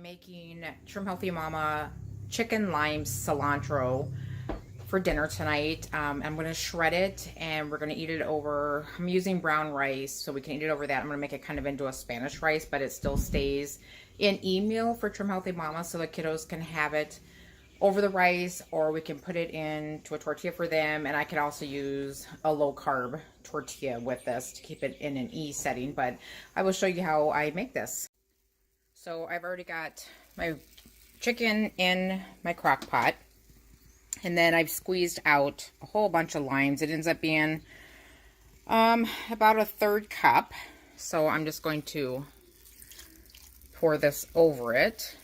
I'm making Trim Healthy Mama chicken lime cilantro for dinner tonight. I'm going to shred it and we're going to eat it over, I'm using brown rice so we can eat it over that. I'm going to make it kind of into a Spanish rice, but it still stays in e-meal for Trim Healthy Mama so the kiddos can have it over the rice, or we can put it into a tortilla for them. And I could also use a low carb tortilla with this to keep it in an E setting, but I will show you how I make this. So I've already got my chicken in my crock pot, and then I've squeezed out a whole bunch of limes. It ends up being about a third cup. So I'm just going to pour this over it.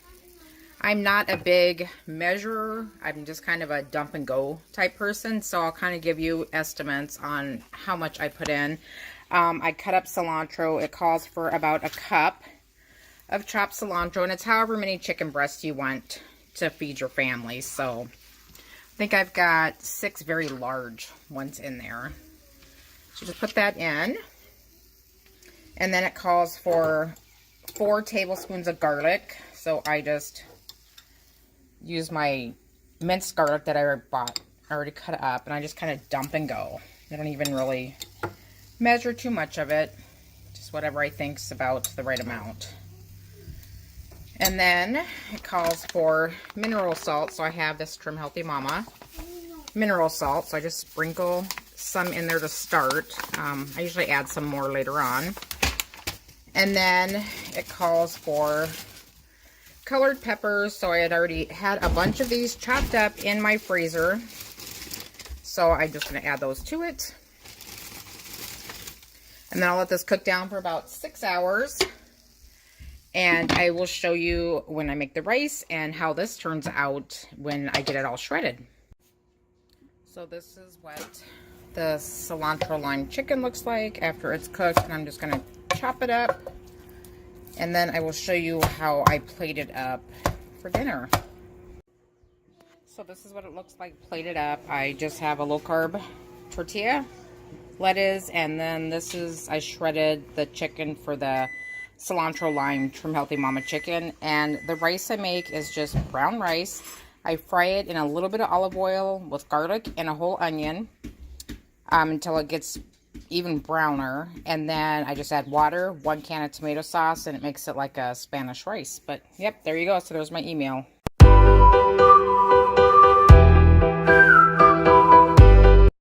I'm not a big measurer. I'm just kind of a dump and go type person. So I'll kind of give you estimates on how much I put in. I cut up cilantro. It calls for about a cup of chopped cilantro, and it's however many chicken breasts you want to feed your family. So I think I've got 6 very large ones in there. So just put that in. And then it calls for 4 tablespoons of garlic. So I just use my minced garlic that I already cut up, and I just kind of dump and go. I don't even really measure too much of it, just whatever I think's about the right amount. And then it calls for mineral salt, so I have this Trim Healthy Mama mineral salt, so I just sprinkle some in there to start. I usually add some more later on. And then it calls for colored peppers, so I had already had a bunch of these chopped up in my freezer, so I'm just going to add those to it. And then I'll let this cook down for about 6 hours, and I will show you when I make the rice and how this turns out when I get it all shredded. So this is what the cilantro lime chicken looks like after it's cooked, and I'm just going to chop it up. And then I will show you how I plate it up for dinner. So this is what it looks like plated up. I just have a low carb tortilla, lettuce, and then this is, I shredded the chicken for the cilantro lime Trim Healthy Mama chicken. And the rice I make is just brown rice. I fry it in a little bit of olive oil with garlic and a whole onion until it gets even browner, and then I just add water, 1 can of tomato sauce, and it makes it like a Spanish rice. But yep, there you go. So there's my email.